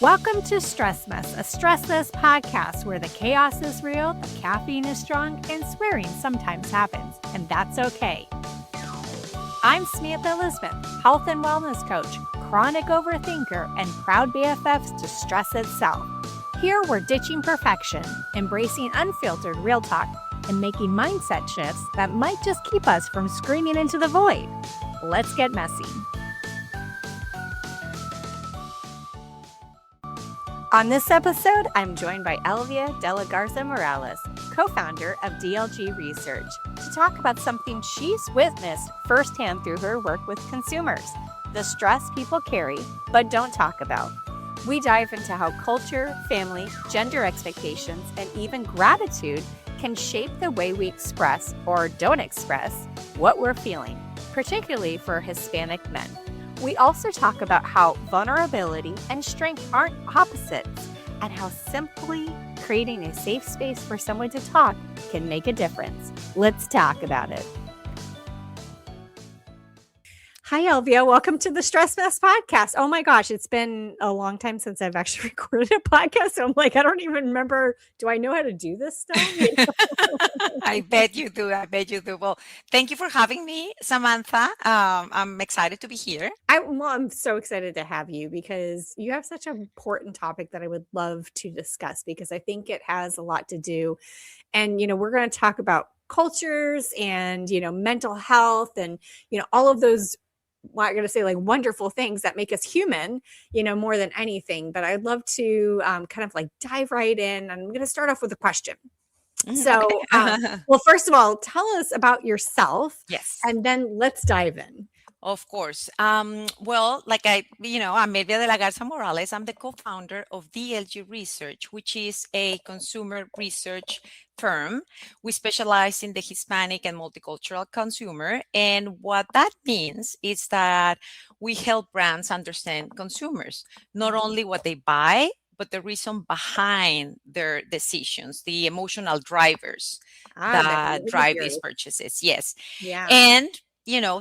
Welcome to Stress Mess, a stressless podcast where the chaos is real, the caffeine is strong, and swearing sometimes happens, and that's okay. I'm Samantha Elizabeth, health and wellness coach, chronic overthinker, and proud BFFs to stress itself. Here we're ditching perfection, embracing unfiltered real talk, and making mindset shifts that might just keep us from screaming into the void. Let's get messy. On this episode, I'm joined by Elvia de Garza Morales, co-founder of DLG Research, to talk about something she's witnessed firsthand through her work with consumers, the stress people carry but don't talk about. We dive into how culture, family, gender expectations, and even gratitude can shape the way we express or don't express what we're feeling, particularly for Hispanic men. We also talk about how vulnerability and strength aren't opposites, and how simply creating a safe space for someone to talk can make a difference. Let's talk about it. Hi, Elvia. Welcome to the Stress Mess podcast. Oh my gosh, it's been a long time since I've actually recorded a podcast. So I'm like, I don't even remember. Do I know how to do this stuff? I bet you do. I bet you do. Well, thank you for having me, Samantha. I'm excited to be here. I'm so excited to have you because you have such an important topic that I would love to discuss because I think it has a lot to do. And, we're going to talk about cultures and, mental health and, all of those, well, I'm going to say like wonderful things that make us human, more than anything. But I'd love to kind of like dive right in. I'm going to start off with a question. So, well, first of all, tell us about yourself. Yes. And then let's dive in. Of course. Well, I'm Elvia de Garza Morales. I'm the co-founder of DLG Research, which is a consumer research firm. We specialize in the Hispanic and multicultural consumer. And what that means is that we help brands understand consumers, not only what they buy, but the reason behind their decisions, the emotional drivers that drive these purchases. Yes. Yeah. And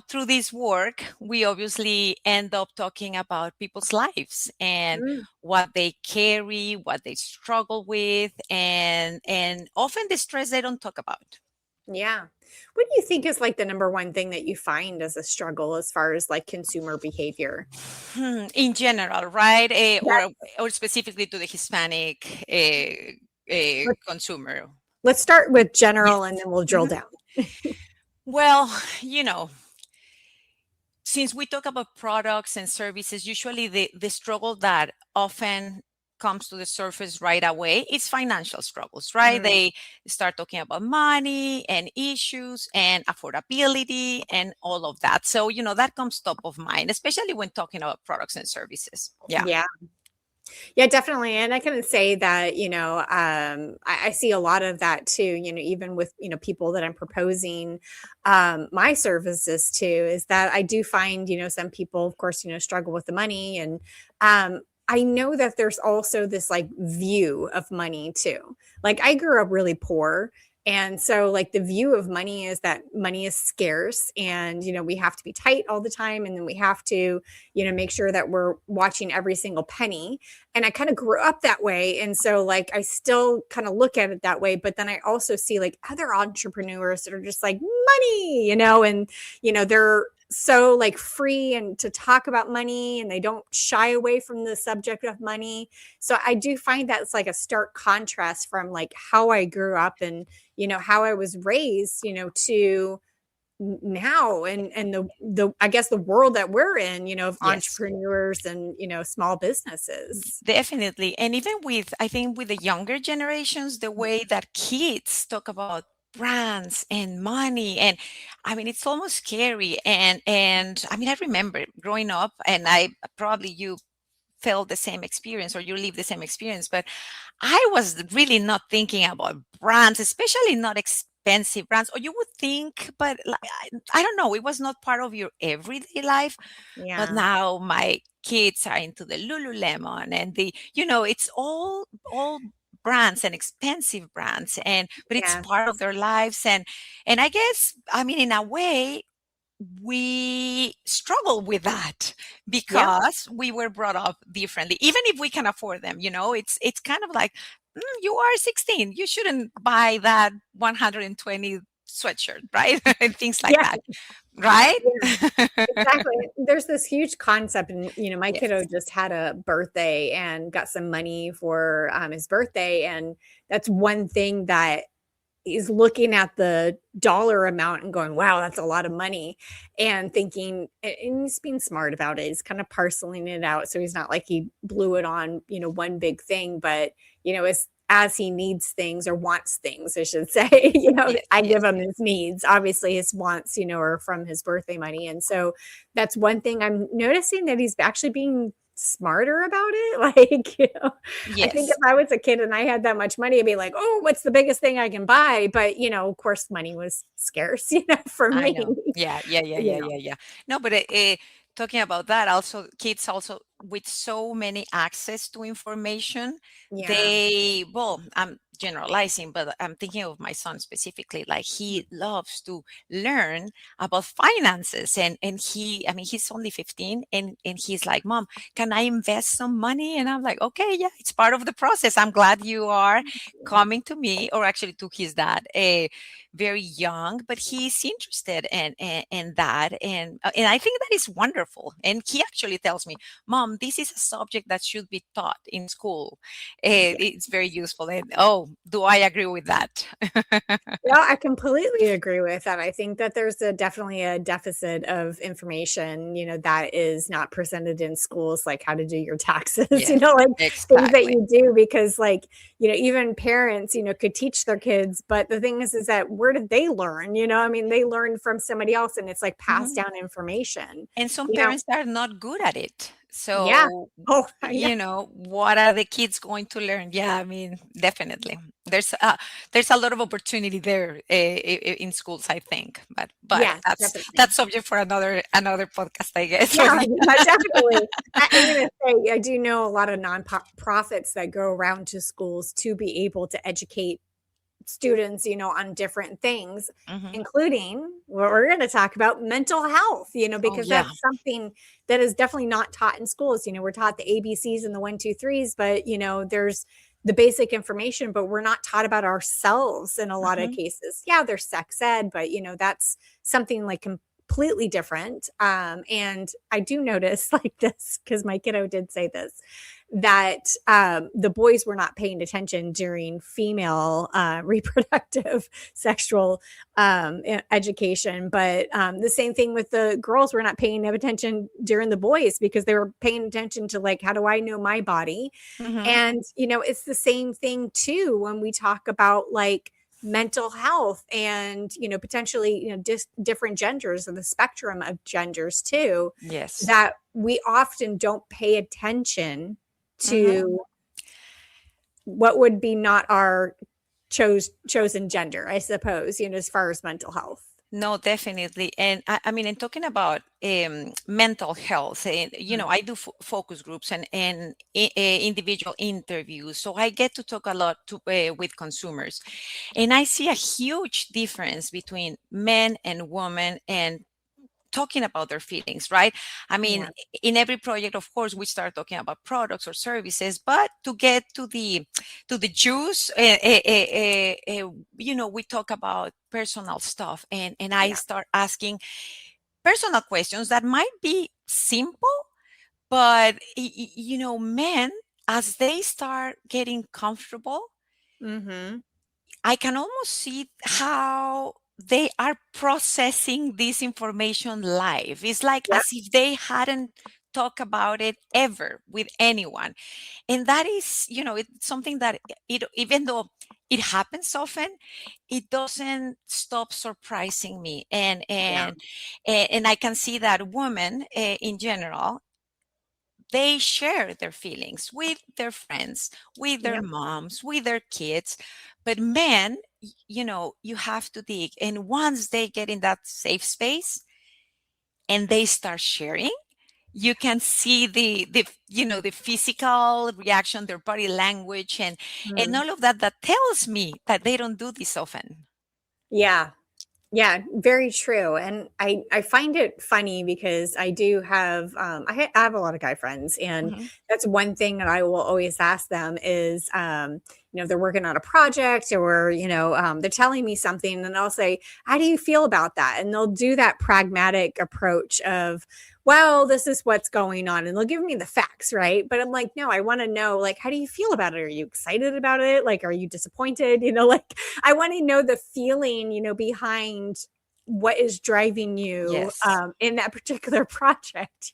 through this work, we obviously end up talking about people's lives and what they carry, what they struggle with, and often the stress they don't talk about. Yeah. What do you think is like the number one thing that you find as a struggle as far as like consumer behavior? In general, right? Or specifically to the Hispanic consumer. Let's start with general and then we'll drill down. Well, since we talk about products and services, usually the struggle that often comes to the surface right away is financial struggles, right? They start talking about money and issues and affordability and all of that. So, that comes top of mind, especially when talking about products and services. Yeah, definitely. And I can say that, I see a lot of that too, even with, people that I'm proposing my services to, is that I do find, some people, of course, struggle with the money. And I know that there's also this like view of money too. Like I grew up really poor. And so like the view of money is that money is scarce and, we have to be tight all the time. And then we have to, make sure that we're watching every single penny. And I kind of grew up that way. And so like, I still kind of look at it that way. But then I also see like other entrepreneurs that are just like money, and, they're so like free and to talk about money and they don't shy away from the subject of money. So I do find that it's like a stark contrast from like how I grew up and, how I was raised, to now and the I guess the world that we're in, of entrepreneurs and, small businesses. Definitely. And even I think with the younger generations, the way that kids talk about brands and money, and I mean it's almost scary. And I mean I remember growing up, and I probably you felt the same experience or you live the same experience, but I was really not thinking about brands, especially not expensive brands, or you would think, but I don't know, it was not part of your everyday life. But now my kids are into the Lululemon and it's all brands and expensive brands, but it's part of their lives. And I guess, I mean, in a way, we struggle with that Yep. because we were brought up differently. Even if we can afford them, it's kind of like, you are 16, you shouldn't buy that 120 sweatshirt, right? And things like Yeah. that, right? Yeah. Exactly. There's this huge concept, and my Yes. kiddo just had a birthday and got some money for his birthday, and that's one thing that is looking at the dollar amount and going, "Wow, that's a lot of money," and thinking, and he's being smart about it. He's kind of parceling it out, so he's not like he blew it on one big thing, but as he needs things or wants things, I should say, Yes, I yes. give him his needs. Obviously, his wants, are from his birthday money, and so that's one thing I'm noticing, that he's actually being smarter about it. Like, I think if Yes. I was a kid and I had that much money, I'd be like, "Oh, what's the biggest thing I can buy?" But, of course, money was scarce, for I me, know. Yeah, yeah, yeah, you yeah, know. yeah, yeah. No, but talking about that, also kids also with so many access to information, Yeah. well, I'm generalizing, but I'm thinking of my son specifically. Like he loves to learn about finances, and I mean, he's only 15, and he's like, "Mom, can I invest some money?" And I'm like, "Okay, yeah, it's part of the process. I'm glad you are coming to me, or actually to his dad." Very young, but he's interested in that, and I think that is wonderful. And he actually tells me, "Mom, this is a subject that should be taught in school. Yeah. It's very useful." And oh, do I agree with that? Yeah, I completely agree with that. I think that there's definitely a deficit of information, that is not presented in schools, like how to do your taxes, Yes, like things that exactly. you do, because like, even parents, could teach their kids, but the thing is that where did they learn? I mean, they learned from somebody else, and it's like passed Mhm. down information, And some you know. parents are not good at it. Yeah. So, Oh, yeah. what are the kids going to learn? Yeah, I mean, definitely. There's a lot of opportunity there in schools, I think. But Yes, that's definitely. subject for another podcast, I guess. Yeah, yeah, definitely. I'm gonna say, I do know a lot of nonprofits that go around to schools to be able to educate students, on different things, Mhm. including what we're gonna talk about, mental health, Oh because yeah. that's something that is definitely not taught in schools. We're taught the ABCs and the one, two, threes, but, there's the basic information, but we're not taught about ourselves in a lot of Mhm. cases. Yeah, there's sex ed, but, that's something like completely different. And I do notice like this, because my kiddo did say this, that the boys were not paying attention during female reproductive sexual education, but the same thing with the girls were not paying attention during the boys, because they were paying attention to like, how do I know my body? Mhm. And it's the same thing too when we talk about like mental health, and potentially different genders, and the spectrum of genders too, Yes. that we often don't pay attention Mhm. to what would be not our chosen gender, I suppose, as far as mental health. No, definitely. And I mean, in talking about mental health, and Mhm. I do focus groups and individual interviews, so I get to talk a lot with consumers, and I see a huge difference between men and women and talking about their feelings, right? I mean, Yeah. in every project, of course, we start talking about products or services, but to get to the juice, we talk about personal stuff, and I Yeah. start asking personal questions that might be simple, but men, as they start getting comfortable, Mhm. I can almost see how they are processing this information live. It's like Yep. as if they hadn't talked about it ever with anyone. And that is, it's something that even though it happens often, it doesn't stop surprising me. Yeah. And I can see that women in general, they share their feelings with their friends, with their Yep. moms, with their kids. But men, you have to dig. And once they get in that safe space and they start sharing, you can see the physical reaction, their body language, and Mhm. all of that, that tells me that they don't do this often. Yeah. Yeah, very true. And I find it funny because I do have I have a lot of guy friends, and Mhm. that's one thing that I will always ask them is they're working on a project, or they're telling me something, and I'll say, "How do you feel about that?" And they'll do that pragmatic approach of, "Well, this is what's going on," and they'll give me the facts, right? But I'm like, "No, I want to know, like, how do you feel about it? Are you excited about it? Like, are you disappointed? Like, I want to know the feeling, behind what is driving you Yes. in that particular project,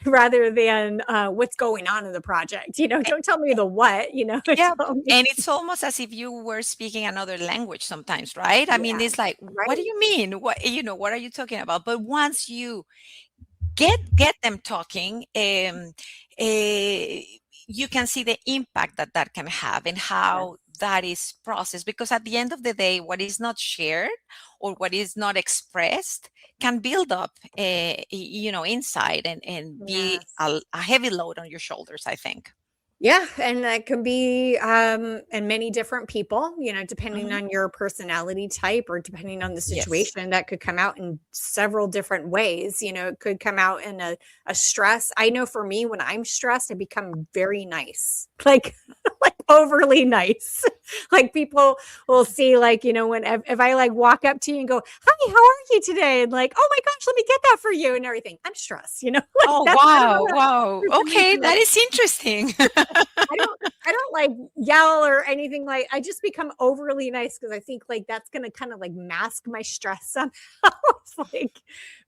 rather than what's going on in the project. Don't tell me the what, Yeah, tell me. and it's almost as if you were speaking another language sometimes, right? I mean, Yeah, it's like, what do right. you mean? What are you talking about? But once you get them talking, you can see the impact that that can have and Yes. how that is processed. Because at the end of the day, what is not shared or what is not expressed can build up, inside and be Yes. a heavy load on your shoulders, I think. Yeah, and that could be in many different people, depending Mhm. on your personality type or depending on the Yes. situation, that could come out in several different ways. It could come out in a stress. I know for me, when I'm stressed, I become very nice, like like overly nice. Like people will see, like, when if I like walk up to you and go, "Hi, how are you today?" And like, "Oh my gosh, let me get that for you," and everything. I'm stressed, like Oh, that's kind of wow, what wow. a person Okay, like that is interesting. I don't like yell or anything. Like, I just become overly nice because I think like that's gonna kind of like mask my stress somehow. It's like,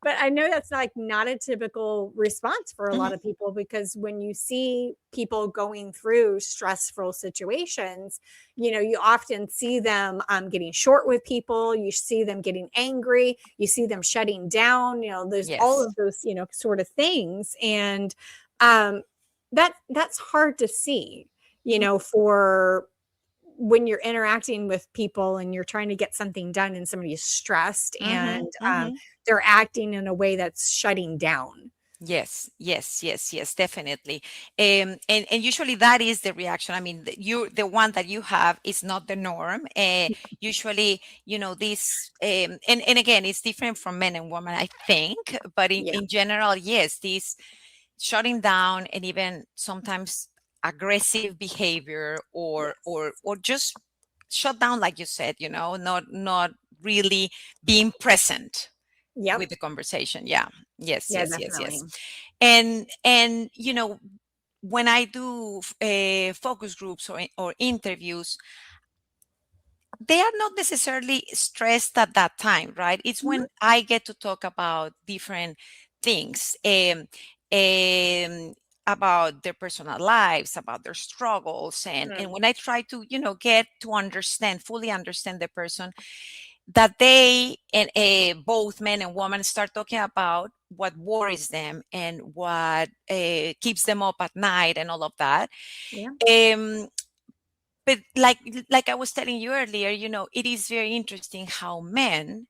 but I know that's like not a typical response for a lot Mhm. of people, because when you see people going through stressful situations, you often see them getting short with people, you see them getting angry, you see them shutting down, there's all Yes. of those, sort of things. And um that's hard to see, Mhm, for when you're interacting with people and you're trying to get something done and somebody is stressed, mhm, and mhm. they're acting in a way that's shutting down. Yes, yes, yes, yes, definitely. And usually that is the reaction. I mean, the one that you have is not the norm. Usually, this and again, it's different from men and women, I think. But Yeah. in general, yes, this shutting down and even sometimes aggressive behavior Yes. or just shut down, like you said, not really being present Yep. with the conversation. Yeah. Yes, Yeah, yes, yes, definitely. yes. And when I do focus groups or interviews, they are not necessarily stressed at that time, right? It's Mhm. when I get to talk about different things, um, about their personal lives, about their struggles, and Mm. when I try to, get to understand, fully understand the person, that they and both men and women start talking about what worries them and what keeps them up at night and all of that. Yeah. Um, but like I was telling you earlier, it is very interesting how men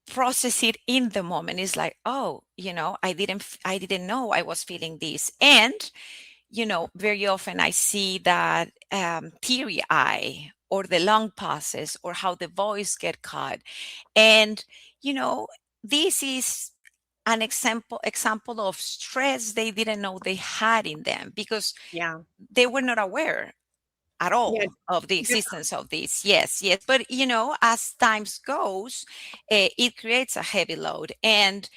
process it in the moment. It's like, oh, I didn't know I was feeling this. And very often I see that teary eye or the long pauses or how the voice get cut. And you know this is an example of stress they didn't know they had in them because Yeah. they were not aware at Yeah. all of the existence of this. Yes, yes. But as times goes, it creates a heavy load. And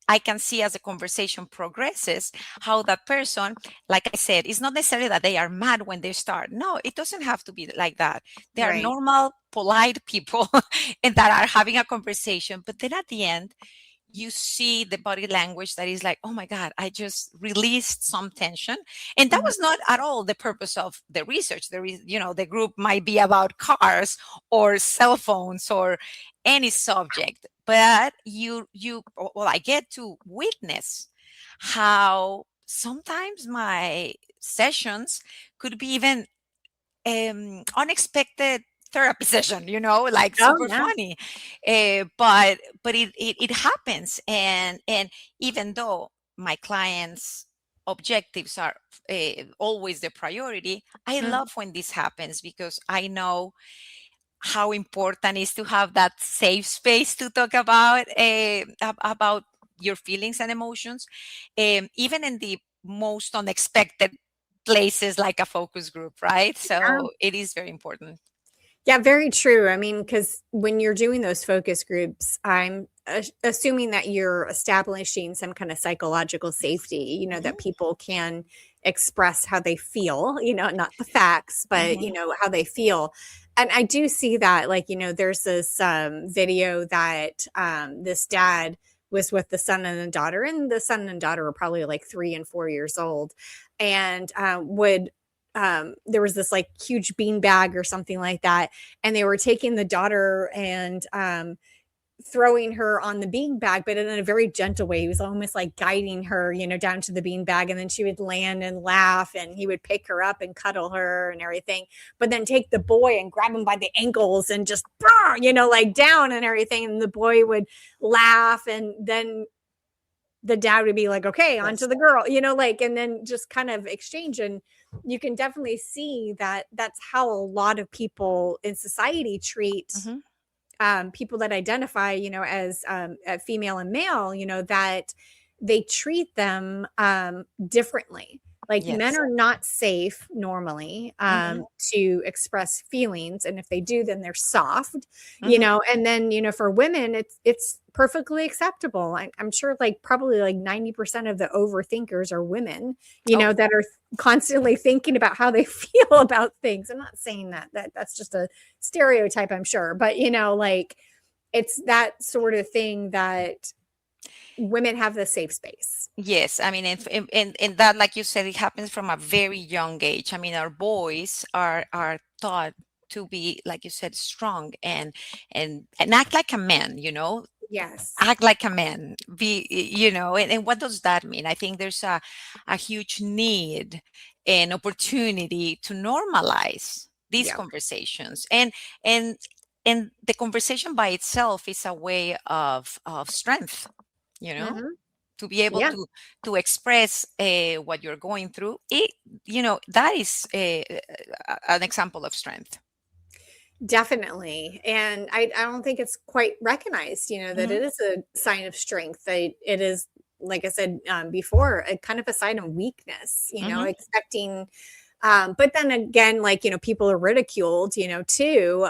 I can see as the conversation progresses how that person, like I said, it's not necessarily that they are mad when they start. No, it doesn't have to be like that. They are Right. normal, polite people and that are having a conversation. But then at the end, you see the body language that is like, oh my God, I just released some tension. And that Mhm. was not at all the purpose of the research. The group might be about cars or cell phones or any subject, but well, I get to witness how sometimes my sessions could be even unexpected therapy session, like Oh, super yeah. funny. But it happens. And even though my clients objectives are always the priority, I Mm. love when this happens because I know how important it is to have that safe space to talk about your feelings and emotions, even in the most unexpected places like a focus group, right? So it is very important. Yeah, very true. I mean, because when you're doing those focus groups, I'm assuming that you're establishing some kind of psychological safety, that Hmm. people can express how they feel, not the facts, but, Hmm. how they feel. And I do see that, like, there's this video that this dad was with the son and the daughter, and the son and daughter were probably like 3 and 4 years old, and there was this like huge bean bag or something like that, and they were taking the daughter and throwing her on the bean bag, but in a very gentle way. He was almost like guiding her, down to the bean bag, and then she would land and laugh, and he would pick her up and cuddle her and everything, but then take the boy and grab him by the ankles and just like down and everything, and the boy would laugh, and then the dad would be like, okay, on to Yes. the girl, like, and then just kind of exchange. And you can definitely see that that's how a lot of people in society treat Hmm. people that identify, as female and male, that they treat them differently. Like men Yes. are not safe normally Hmm. to express feelings, and if they do, then they're soft, Hmm. and then for women, it's perfectly acceptable. I'm sure, like probably like 90% of the overthinkers are women, Oh, that are constantly thinking about how they feel about things. I'm not saying that's just a stereotype, I'm sure, but like it's that sort of thing that women have the safe space. yes. I mean, and that, like you said, it happens from a very young age. I mean, our boys are taught to be, like you said, strong and act like a man. Yes. Act like a man. And what does that mean? I think there's a huge need and opportunity to normalize these Yeah. conversations, and the conversation by itself is a way of strength. You know Hmm. to be able Yeah. to express what you're going through, that is an example of strength. Definitely. And I don't think it's quite recognized, that Hmm. it is a sign of strength. That it is, like I said before, a kind of a sign of weakness, Hmm. expecting. But then again, like, people are ridiculed, too,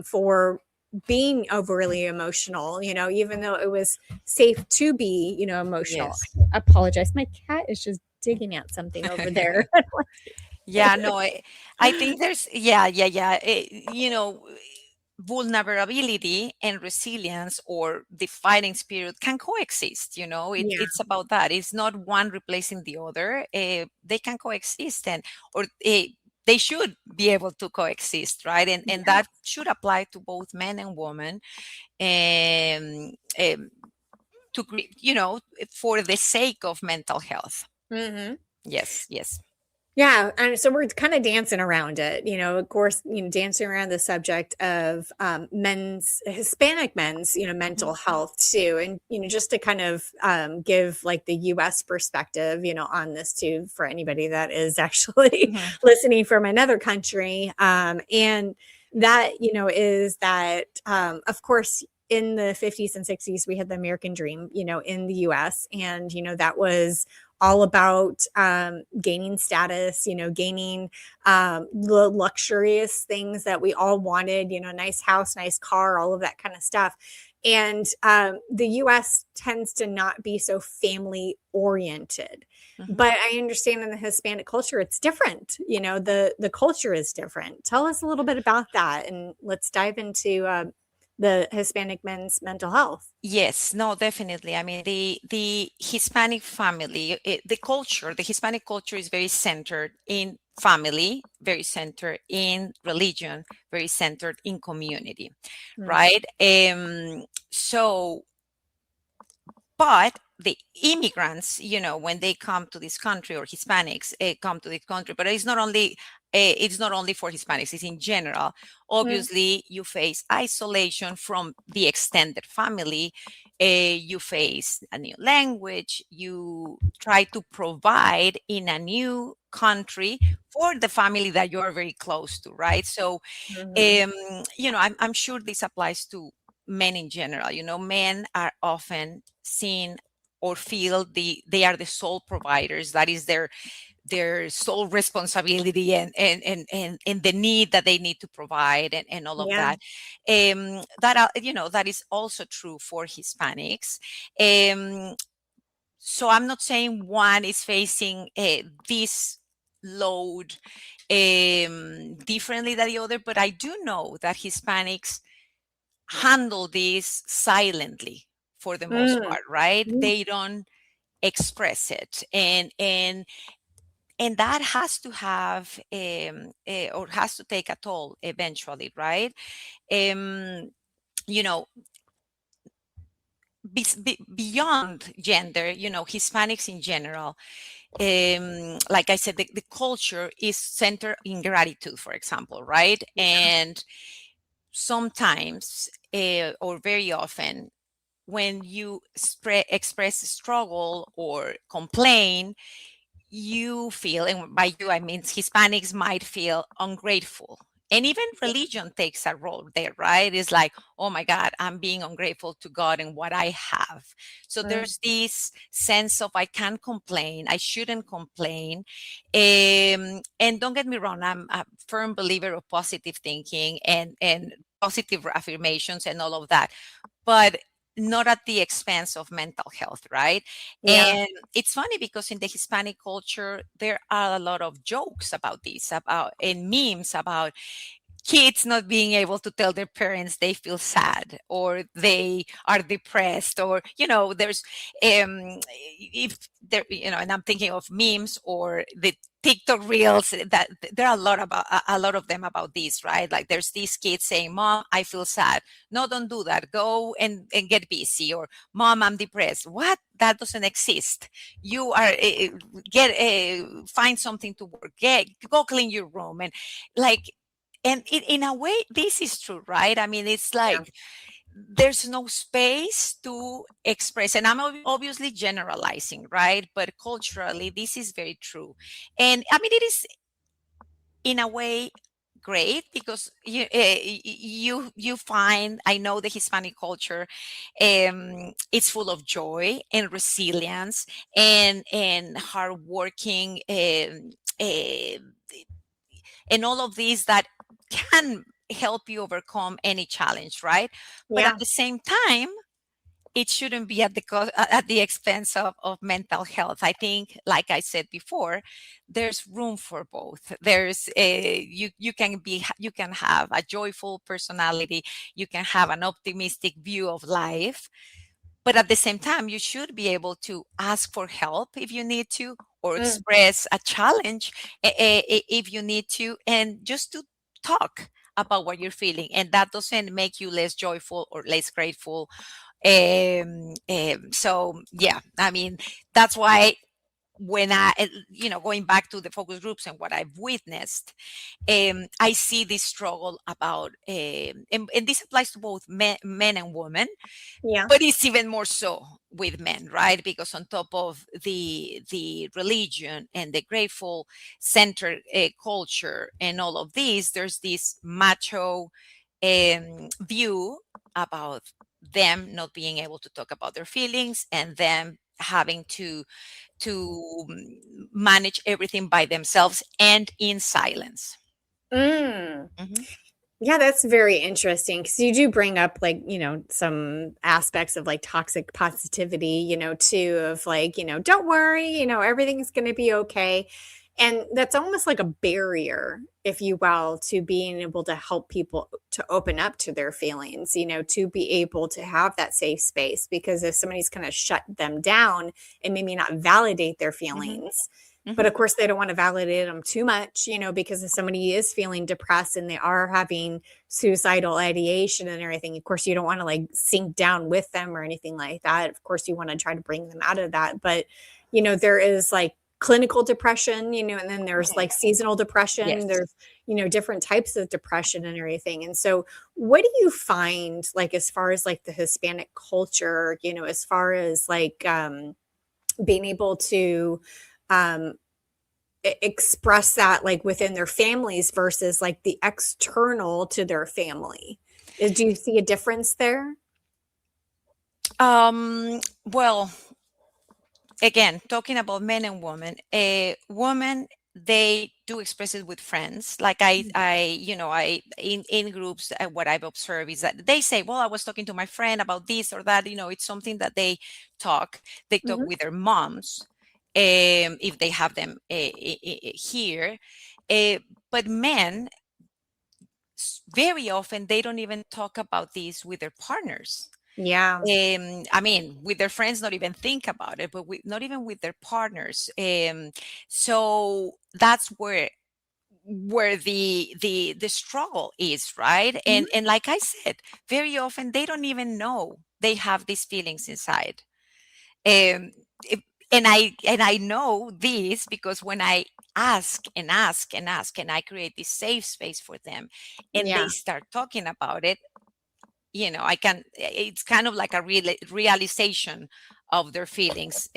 for being overly emotional, even though it was safe to be, emotional. Yes. I apologize. My cat is just digging at something over there. Yeah, no, I think there's, yeah. Vulnerability and resilience, or the fighting spirit, can coexist. Yeah. It's about that. It's not one replacing the other. They can coexist, or they should be able to coexist, right? And Yeah. that should apply to both men and women. Um, um, for the sake of mental health. Hmm. Yes, yes. Yeah, and so we're kind of dancing around it, of course, dancing around the subject of Hispanic men's, Hmm. mental health too. And, just to kind of give like the US perspective, on this too, for anybody that is actually Hmm. listening from another country. And that, is that, of course, in the 50s and 60s, we had the American dream, in the US. And, that was all about gaining status, gaining the luxurious things that we all wanted, nice house, nice car, all of that kind of stuff. And the US tends to not be so family oriented. Hmm. But I understand in the Hispanic culture, it's different. The culture is different. Tell us a little bit about that, and let's dive into the Hispanic men's mental health. Yes, no, definitely. I mean, the Hispanic family, the Hispanic culture is very centered in family, very centered in religion, very centered in community, Mm. right? So, but the immigrants, when they come to this country, or Hispanics come to this country, but it's not only for Hispanics, it's in general. Mm. Obviously, you face isolation from the extended family, You face a new language, you try to provide in a new country for the family that you're very close to, right? So Mhm. I'm sure this applies to men in general. Men are often seen or feel they are the sole providers. That is their sole responsibility, and the need that they need to provide, and all of Yeah. that. That is also true for Hispanics. So I'm not saying one is facing this load differently than the other, but I do know that Hispanics handle this silently for the most Mm. part, right? Mm. They don't express it, and that has to have or has to take a toll eventually, right? um you know beyond gender, Hispanics in general, like I said, the culture is centered in gratitude, for example, right? Yeah. And sometimes, or very often, when you express struggle or complain, you feel, and by you I mean Hispanics might feel ungrateful. And even Yeah. religion takes a role there, right? It's like, oh my God, I'm being ungrateful to God and what I have. So Mm. there's this sense of I can't complain, I shouldn't complain. And don't get me wrong, I'm a firm believer of positive thinking and positive affirmations and all of that, but not at the expense of mental health, right? Yeah. And it's funny because in the Hispanic culture, there are a lot of jokes about this, about and memes about kids not being able to tell their parents they feel sad or they are depressed, or there's if there and I'm thinking of memes or the TikTok reels, that there are a lot of them about this, right? Like there's these kids saying, "Mom, I feel sad." No, don't do that. Go and get busy. Or, "Mom, I'm depressed." What? That doesn't exist. You are get find something to work. Go clean your room, and like, and in a way, this is true, right? I mean, it's Yeah. like there's no space to express. And I'm obviously generalizing, right? But culturally, this is very true. And I mean, it is in a way great because you find, I know the Hispanic culture, it's full of joy and resilience and hardworking, and all of these that can help you overcome any challenge, right? But at Yeah. the same time, it shouldn't be at the at the expense of mental health. I think, like I said before, there's room for both. There's you can have a joyful personality, you can have an optimistic view of life, but at the same time, you should be able to ask for help if you need to, or Mm. express a challenge if you need to, and just to talk about what you're feeling. And that doesn't make you less joyful or less grateful. So, yeah, I mean, that's why when going back to the focus groups and what I've witnessed, I see this struggle about, and this applies to both men and women, Yeah. but it's even more so with men, right? Because on top of the religion and the grateful center culture and all of these, there's this macho view about them not being able to talk about their feelings and them having to manage everything by themselves and in silence. Mm. Mhm. Yeah, that's very interesting because you do bring up, like, some aspects of, like, toxic positivity, too, of, like, "Don't worry, everything's gonna be okay." And that's almost like a barrier, if you will, to being able to help people to open up to their feelings, to be able to have that safe space, because if somebody's gonna shut them down and maybe not validate their Mhm. feelings, but Mhm. of course, they don't wanna validate them too much, because if somebody is feeling depressed and they are having suicidal ideation and everything, of course, you don't wanna, like, sink down with them or anything like that. Of course, you wanna try to bring them out of that, but, there is, like, clinical depression, and then there's Mhm. like seasonal depression. Yes. There's, different types of depression and everything. And so, what do you find, like, as far as like the Hispanic culture, as far as like being able to um, express that like within their families versus like the external to their family? Do you see a difference there? Well, again, talking about men and women, a woman, they do express it with friends. Like in groups, what I've observed is that they say, well, I was talking to my friend about this or that. It's something that they talk Mhm. with their moms, if they have them here. Uh, but men, very often, they don't even talk about this with their partners. Yeah. I mean, with their friends, not even think about it, but not even with their partners. So that's where the struggle is, right? Mhm. And like I said, very often they don't even know they have these feelings inside. Um, if, and I know this because when I ask and ask and ask, and I create this safe space for them, and they Yeah. start talking about it, I can, it's kind of like a realization of their feelings,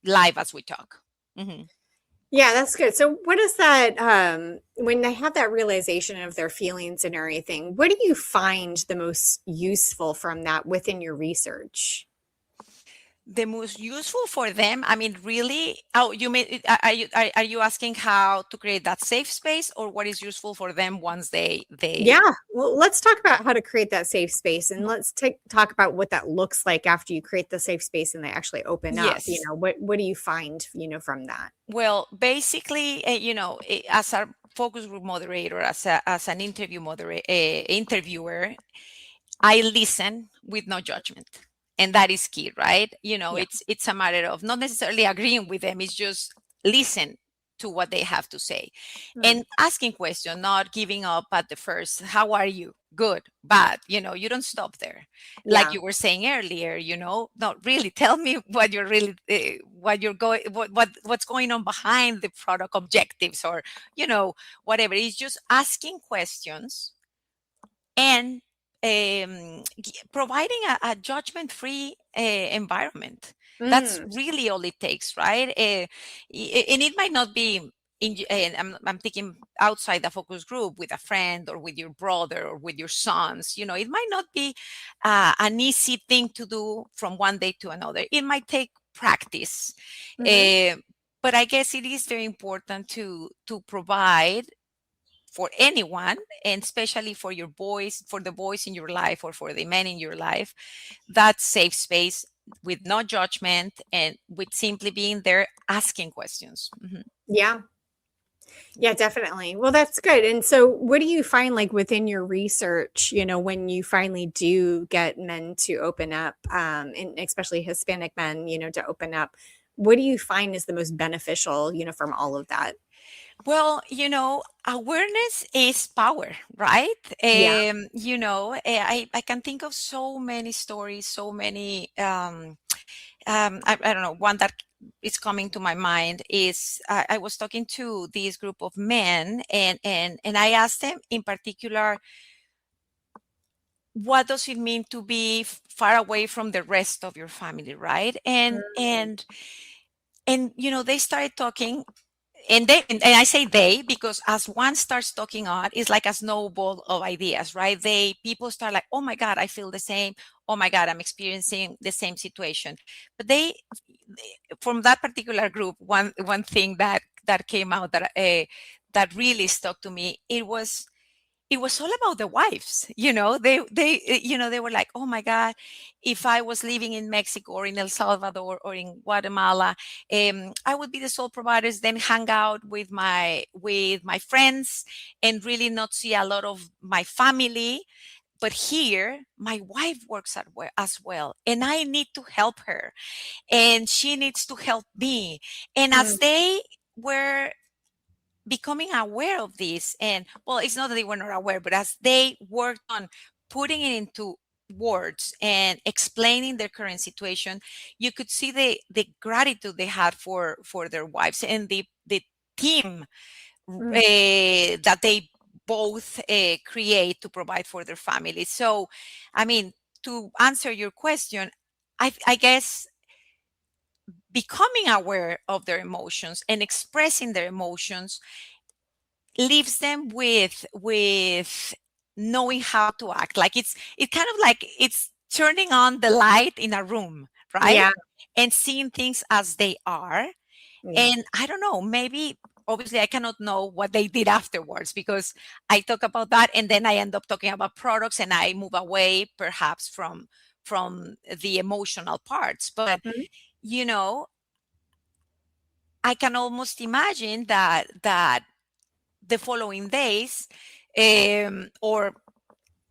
live as we talk. Hmm. Yeah, that's good. So what is that when they have that realization of their feelings and everything, what do you find the most useful from that within your research? The most useful for them, I mean, really, oh, you mean, are you asking how to create that safe space, or what is useful for them once they Yeah. Well, let's talk about how to create that safe space, and Mhm. let's talk about what that looks like after you create the safe space and they actually open up. Yes. What do you find, from that? Well, basically, as a focus group moderator, as an interviewer, I listen with no judgment. And that is key, right? Yeah. It's a matter of not necessarily agreeing with them, it's just listen to what they have to say. Mm. And asking questions, not giving up at the first, how are you? Good, bad. You don't stop there. Like Yeah. you were saying earlier, not really tell me what you're really what you're going what's going on behind the product objectives, or whatever. It's just asking questions and providing a judgment-free environment. That's Mm. really all it takes, right? And it might not be and I'm thinking outside the focus group, with a friend or with your brother or with your sons. It might not be an easy thing to do from one day to another. It might take practice. Mhm. uh, but I guess it is very important to provide for anyone, and especially for the boys in your life, or for the men in your life, that safe space, with no judgment, and with simply being there asking questions. Mhm. Yeah. Yeah, definitely. Well, that's good. And so what do you find like within your research, when you finally do get men to open up, and especially Hispanic men, to open up, what do you find is the most beneficial, from all of that? Well, awareness is power, right? Yeah. I can think of so many stories, so many. I don't know. One that is coming to my mind is, I was talking to this group of men, and I asked them in particular, what does it mean to be far away from the rest of your family, right? Mm, And they started talking, and I say they because as one starts talking on, it's like a snowball of ideas, right? People start like, oh my God, I feel the same. Oh my God, I'm experiencing the same situation. But from that particular group, one thing that came out that really stuck to me, it was all about the wives. They were like, oh my God, if I was living in Mexico or in El Salvador or in Guatemala, I would be the sole providers, then hang out with my friends, and really not see a lot of my family. But here my wife works as well, and I need to help her, and she needs to help me. And as mm, they were becoming aware of this, and well, it's not that they were not aware, but as they worked on putting it into words and explaining their current situation, you could see the gratitude they had for their wives and the team Mm. that they both create to provide for their families. So, I mean, to answer your question, I guess becoming aware of their emotions and expressing their emotions leaves them with knowing how to act. Like it kind of like it's turning on the light in a room, right? Yeah. And seeing things as they are. Yeah. And I don't know, maybe obviously I cannot know what they did afterwards because I talk about that and then I end up talking about products and I move away perhaps from the emotional parts. But Mhm. you know, I can almost imagine that the following days, or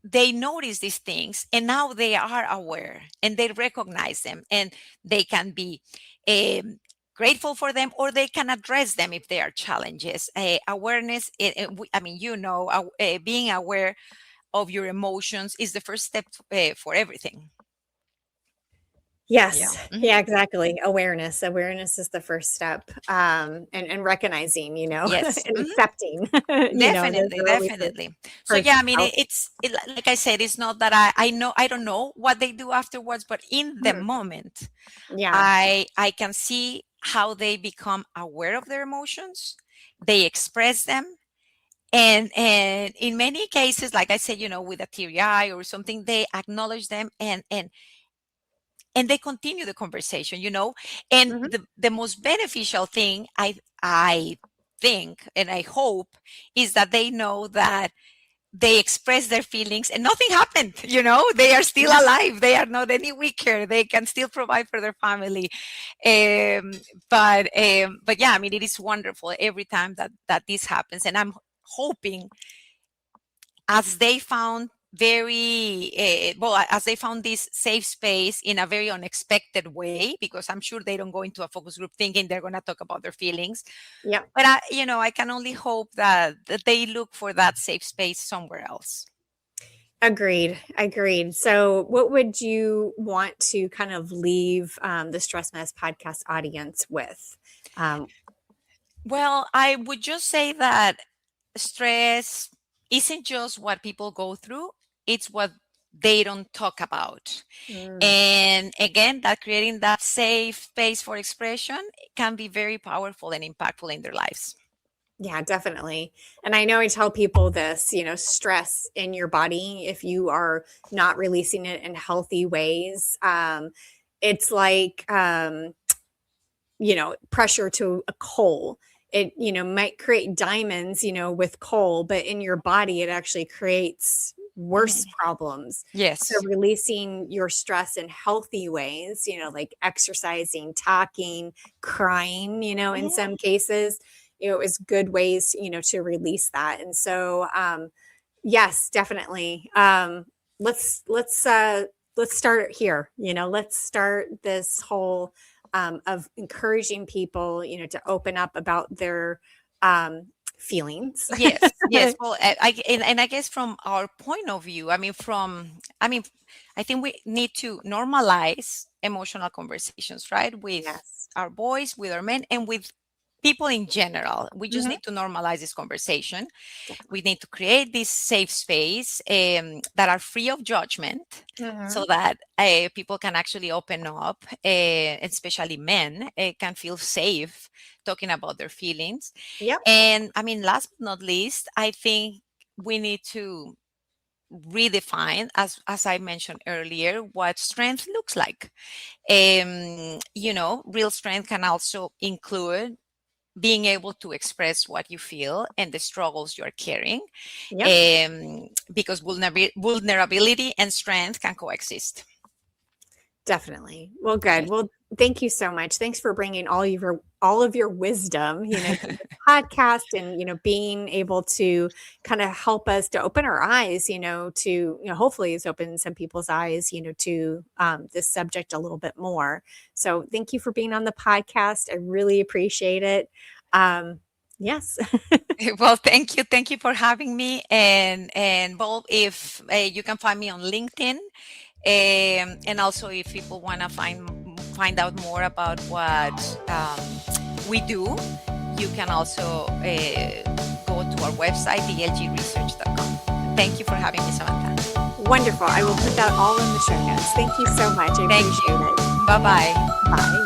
they notice these things and now they are aware and they recognize them and they can be um, grateful for them or they can address them if they are challenges. Awareness, I mean, being aware of your emotions is the first step for everything. Yeah. Yes. Mhm. Yeah, exactly. Awareness. Awareness is the first step. And recognizing, Yes. and Mhm. accepting, those Definitely, are always the definitely. So first yeah, I mean, help. like I said, it's not that I don't know what they do afterwards, but in the Mhm. moment, Yeah. I can see how they become aware of their emotions, they express them, and in many cases, like I said, with a teary eye or something, they acknowledge them and they continue the conversation, and Mhm. the most beneficial thing I think and I hope is that they know that they express their feelings and nothing happened. They are still Yeah. alive, they are not any weaker, they can still provide for their family. um, but yeah, I mean, it is wonderful every time that this happens, and I'm hoping, as they found as they found this safe space in a very unexpected way, because I'm sure they don't go into a focus group thinking they're going to talk about their feelings. Yeah. But I can only hope that they look for that safe space somewhere else. Agreed. Agreed. So, what would you want to kind of leave the Stress Mess podcast audience with? Um, Well, I would just say that stress isn't just what people go through, it's what they don't talk about. mm. And again, that creating that safe space for expression can be very powerful and impactful in their lives. Yeah, definitely. And I know I tell people this, stress in your body, if you are not releasing it in healthy ways, it's like, pressure to a coal. It, might create diamonds, with coal, but in your body, it actually creates worse Mhm. problems. So Yes. releasing your stress in healthy ways, like exercising, talking, crying, in Mhm. some cases, is good ways, to release that. And so, yes, definitely. Let's start here. Let's start this whole of encouraging people, to open up about their feelings. Yes, yes. Well, and I guess from our point of view, I mean, I think we need to normalize emotional conversations, right? With Yes. our boys, with our men, and with people in general. We just Mhm. need to normalize this conversation. We need to create this safe space that are free of judgment, so Mhm. that people can actually open up, especially men can feel safe talking about their feelings. Yep. And I mean, last but not least, I think we need to redefine, as I mentioned earlier, what strength looks like. Real strength can also include being able to express what you feel and the struggles you're carrying, Yep. because vulnerability and strength can coexist. Definitely. Well, good. Yes. Well, thank you so much. Thanks for bringing all of your wisdom, to the podcast, and being able to kind of help us to open our eyes, to hopefully it's opened some people's eyes, to this subject a little bit more. So, thank you for being on the podcast. I really appreciate it. Yes. Well, thank you for having me. And well, if you can find me on LinkedIn, And also, if people want to find out more about what we do, you can also go to our website, dlgresearch.com. Thank you for having me, Samantha. Wonderful. I will put that all in the show notes. Thank you so much. I appreciate it. Bye-bye. Bye.